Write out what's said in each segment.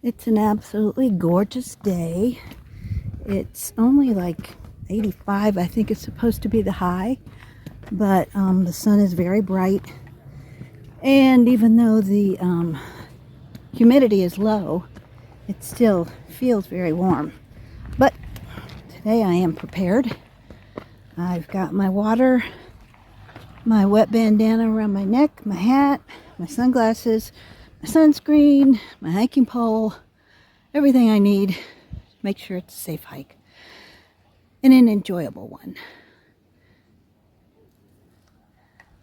It's an absolutely gorgeous day. It's only like 85, I think it's supposed to be the high, but the sun is very bright. And even though the humidity is low, it still feels very warm. But today I am prepared. I've got my water, my wet bandana around my neck, my hat, my sunglasses, my sunscreen, my hiking pole, everything I need to make sure it's a safe hike and an enjoyable one.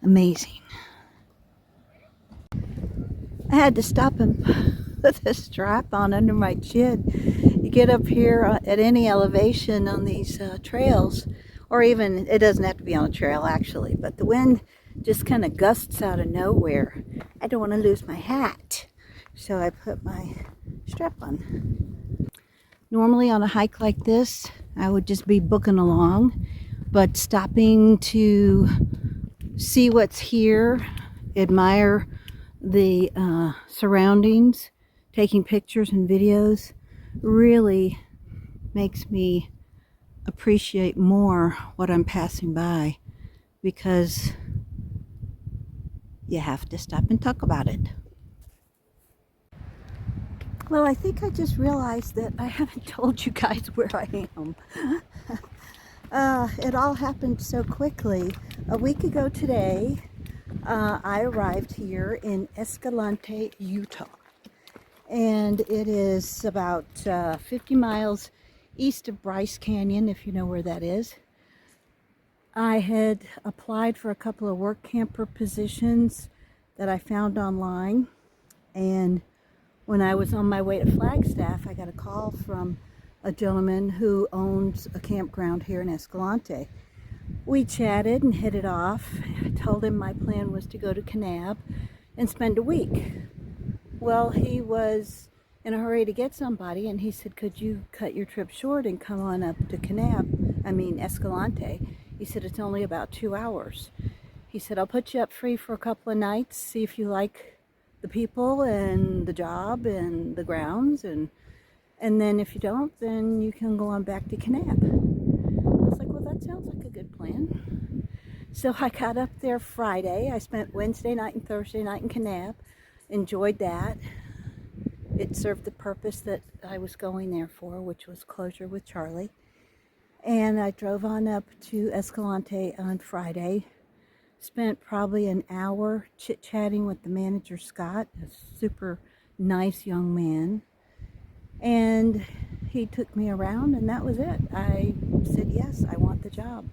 Amazing. I had to stop and put this strap on under my chin. You get up here at any elevation on these trails, or even, it doesn't have to be on a trail actually, but the wind just kind of gusts out of nowhere. I don't want to lose my hat, so I put my strap on. Normally on a hike like this, I would just be booking along, but stopping to see what's here, admire the surroundings, taking pictures and videos really makes me appreciate more what I'm passing by, because you have to stop and talk about it. Well, I think I just realized that I haven't told you guys where I am. It all happened so quickly. A week ago today, I arrived here in Escalante, Utah. And it is about 50 miles east of Bryce Canyon, if you know where that is. I had applied for a couple of work camper positions that I found online, and when I was on my way to Flagstaff, I got a call from a gentleman who owns a campground here in Escalante. We chatted and hit it off. I told him my plan was to go to Kanab and spend a week. Well, he was in a hurry to get somebody, and he said, could you cut your trip short and come on up to Escalante. He said, it's only about 2 hours. He said, I'll put you up free for a couple of nights, see if you like the people and the job and the grounds, and then if you don't, then you can go on back to Kanab. I was like, well, that sounds like a good plan. So I got up there Friday. I spent Wednesday night and Thursday night in Kanab. Enjoyed that. It served the purpose that I was going there for, which was closure with Charlie. And I drove on up to Escalante on Friday. Spent probably an hour chit-chatting with the manager, Scott, a super nice young man. And he took me around, and that was it. I said, yes, I want the job.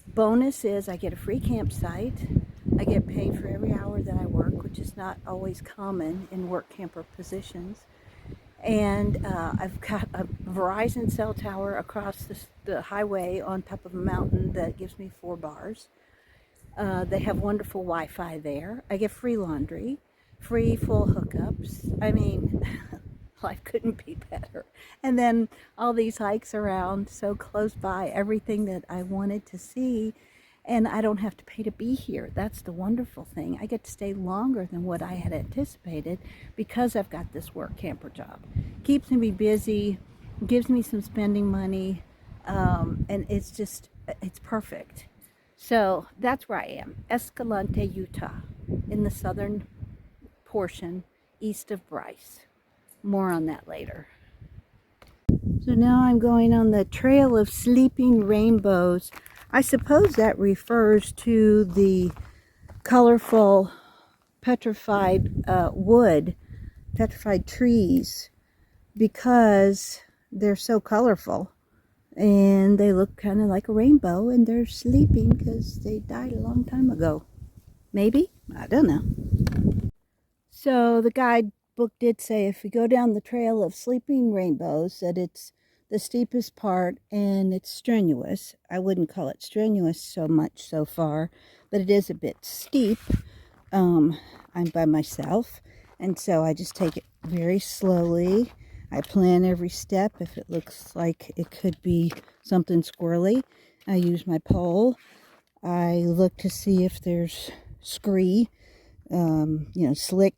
Bonus is I get a free campsite. I get paid for every hour that I work, which is not always common in work camper positions. And I've got a Verizon cell tower across the highway on top of a mountain that gives me 4 bars. They have wonderful Wi-Fi there. I get free laundry, free full hookups. I mean, life couldn't be better. And then all these hikes around so close by, everything that I wanted to see, and I don't have to pay to be here. That's the wonderful thing. I get to stay longer than what I had anticipated because I've got this work camper job. Keeps me busy, gives me some spending money, and it's perfect. So that's where I am, Escalante, Utah, in the southern portion east of Bryce. More on that later. So now I'm going on the Trail of Sleeping Rainbows. I suppose that refers to the colorful petrified petrified trees, because they're so colorful and they look kind of like a rainbow, and they're sleeping because they died a long time ago. Maybe? I don't know. So the guidebook did say if you go down the Trail of Sleeping Rainbows that it's the steepest part and it's strenuous. I wouldn't call it strenuous so much so far, but it is a bit steep. I'm by myself, and so I just take it very slowly. I plan every step. If it looks like it could be something squirrely, I use my pole. I look to see if there's scree, slick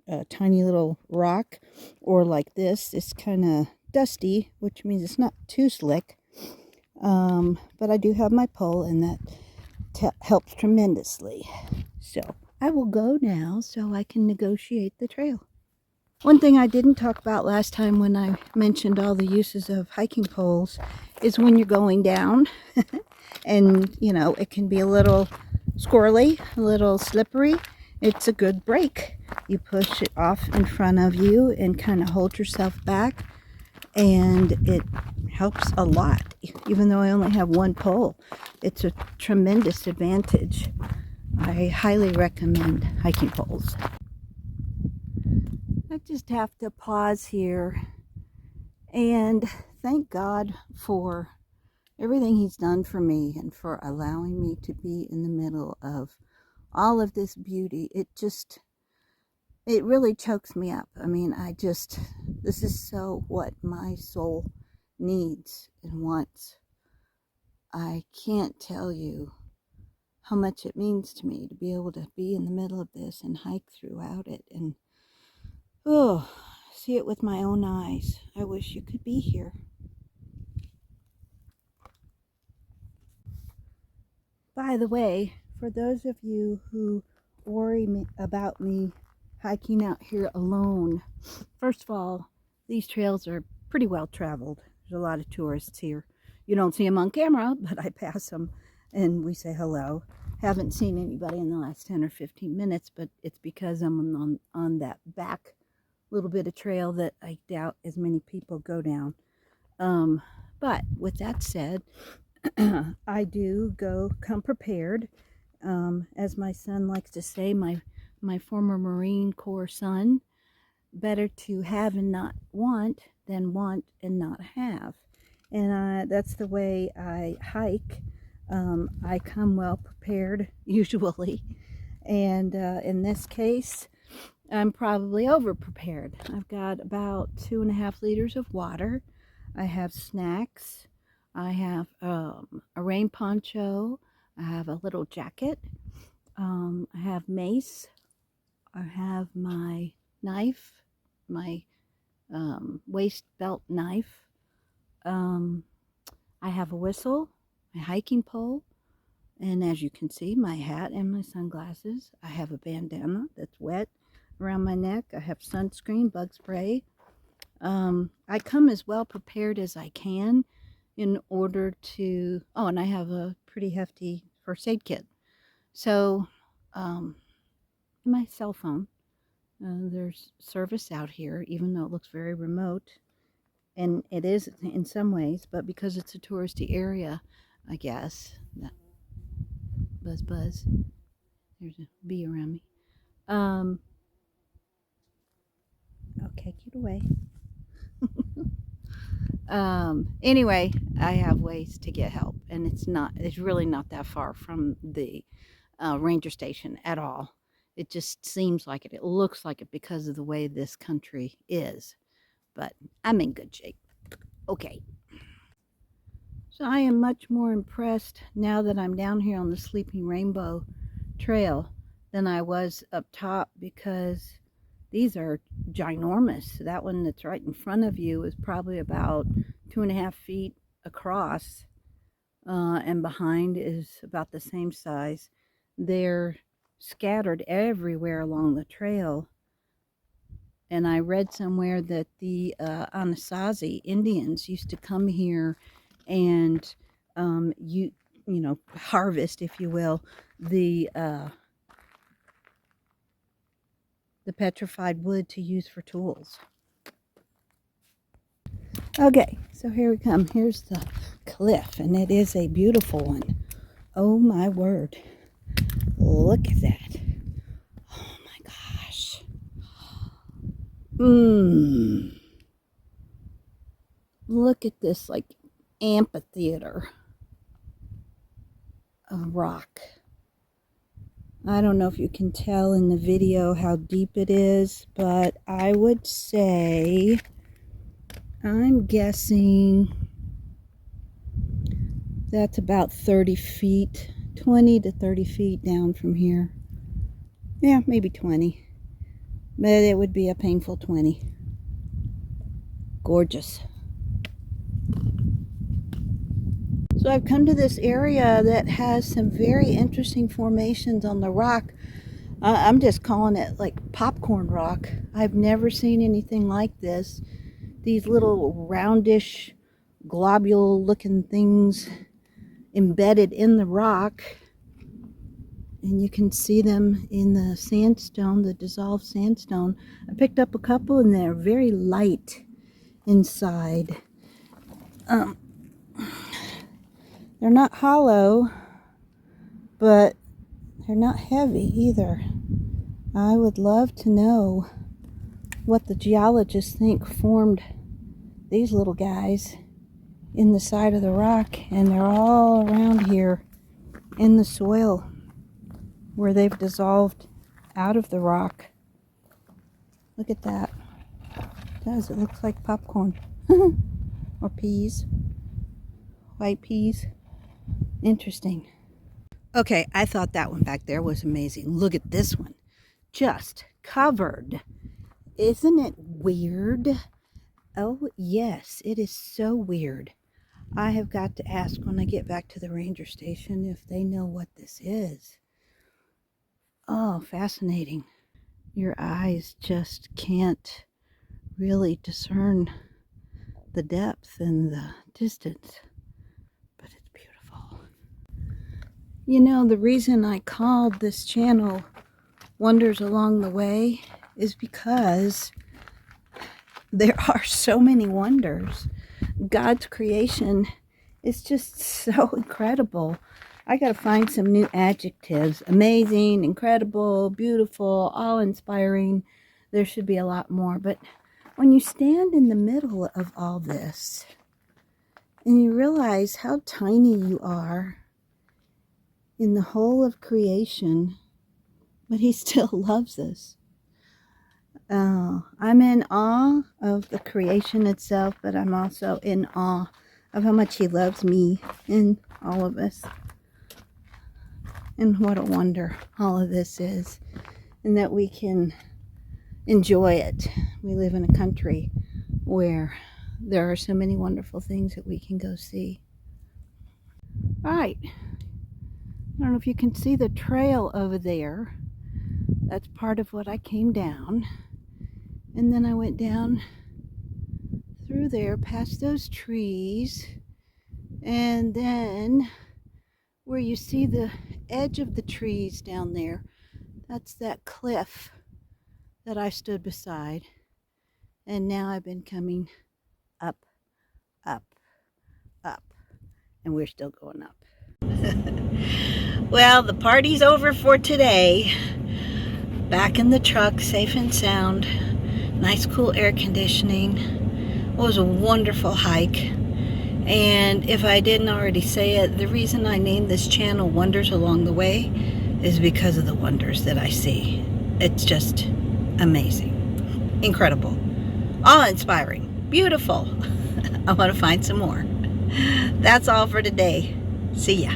a tiny little rock, or like this, it's kind of dusty, which means it's not too slick. But I do have my pole, and that helps tremendously. So I will go now so I can negotiate the trail. One thing I didn't talk about last time when I mentioned all the uses of hiking poles is when you're going down and, you know, it can be a little squirrely, a little slippery. It's a good break. You push it off in front of you and kind of hold yourself back, and it helps a lot. Even though I only have one pole, it's a tremendous advantage. I highly recommend hiking poles. I just have to pause here and thank God for everything He's done for me and for allowing me to be in the middle of all of this beauty. It really chokes me up. I mean, this is so what my soul needs and wants. I can't tell you how much it means to me to be able to be in the middle of this and hike throughout it and see it with my own eyes. I wish you could be here. By the way, for those of you who worry about me hiking out here alone, first of all, these trails are pretty well traveled. There's a lot of tourists here. You don't see them on camera, but I pass them and we say hello. Haven't seen anybody in the last 10 or 15 minutes, but it's because I'm on that back little bit of trail that I doubt as many people go down. But with that said, I do come prepared. As my son likes to say, my former Marine Corps son, better to have and not want than want and not have. And that's the way I hike. I come well prepared, usually. And in this case, I'm probably over prepared. I've got about 2.5 liters of water. I have snacks. I have a rain poncho. I have a little jacket. I have mace. I have my knife, my waist belt knife. I have a whistle, my hiking pole, and as you can see, my hat and my sunglasses. I have a bandana that's wet around my neck. I have sunscreen, bug spray. I come as well prepared as I can in order to, and I have a pretty hefty first aid kit. So, my cell phone, there's service out here, even though it looks very remote, and it is in some ways, but because it's a touristy area, I guess, that buzz, there's a bee around me. Okay, get away. Anyway, I have ways to get help, and it's really not that far from the ranger station at all. It just seems like it. It looks like it because of the way this country is, but I'm in good shape. Okay. So I am much more impressed now that I'm down here on the Sleeping Rainbow Trail than I was up top, because these are ginormous. That one that's right in front of you is probably about 2.5 feet across, and behind is about the same size. They're scattered everywhere along the trail. And I read somewhere that the Anasazi Indians used to come here and harvest, if you will, the petrified wood to use for tools. Okay, so here we come. Here's the cliff, and it is a beautiful one. Oh my word. Look at that. Oh my gosh. Look at this, like, amphitheater of rock. I don't know if you can tell in the video how deep it is, but I would say, I'm guessing that's about 30 feet, 20 to 30 feet down from here. Yeah, maybe 20. but it would be a painful 20. Gorgeous. So I've come to this area that has some very interesting formations on the rock. I'm just calling it like popcorn rock. I've never seen anything like this. These little roundish globule looking things embedded in the rock, and you can see them in the sandstone, the dissolved sandstone. I picked up a couple and they're very light inside. They're not hollow, but they're not heavy either. I would love to know what the geologists think formed these little guys in the side of the rock, and they're all around here in the soil where they've dissolved out of the rock. Look at that. It looks like popcorn. Or peas. White peas. Interesting. Okay, I thought that one back there was amazing. Look at this one. Just covered. Isn't it weird? Oh, yes, it is so weird. I have got to ask when I get back to the ranger station if they know what this is. Oh, fascinating. Your eyes just can't really discern the depth and the distance, but it's beautiful. You know, the reason I called this channel Wonders Along the Way is because there are so many wonders. God's creation is just so incredible. I gotta find some new adjectives. Amazing, incredible, beautiful, awe-inspiring. There should be a lot more. But when you stand in the middle of all this and you realize how tiny you are in the whole of creation, but He still loves us. I'm in awe of the creation itself, but I'm also in awe of how much He loves me and all of us. And what a wonder all of this is, and that we can enjoy it. We live in a country where there are so many wonderful things that we can go see. All right. I don't know if you can see the trail over there. That's part of what I came down. And then I went down through there past those trees, and then where you see the edge of the trees down there, that's that cliff that I stood beside. And now I've been coming up, up, up, and we're still going up. Well, the party's over for today. Back in the truck, safe and sound. Nice cool air conditioning. It was a wonderful hike. And if I didn't already say it, the reason I named this channel Wonders Along the Way is because of the wonders that I see. It's just amazing. Incredible. Awe-inspiring. Beautiful. I want to find some more. That's all for today. See ya.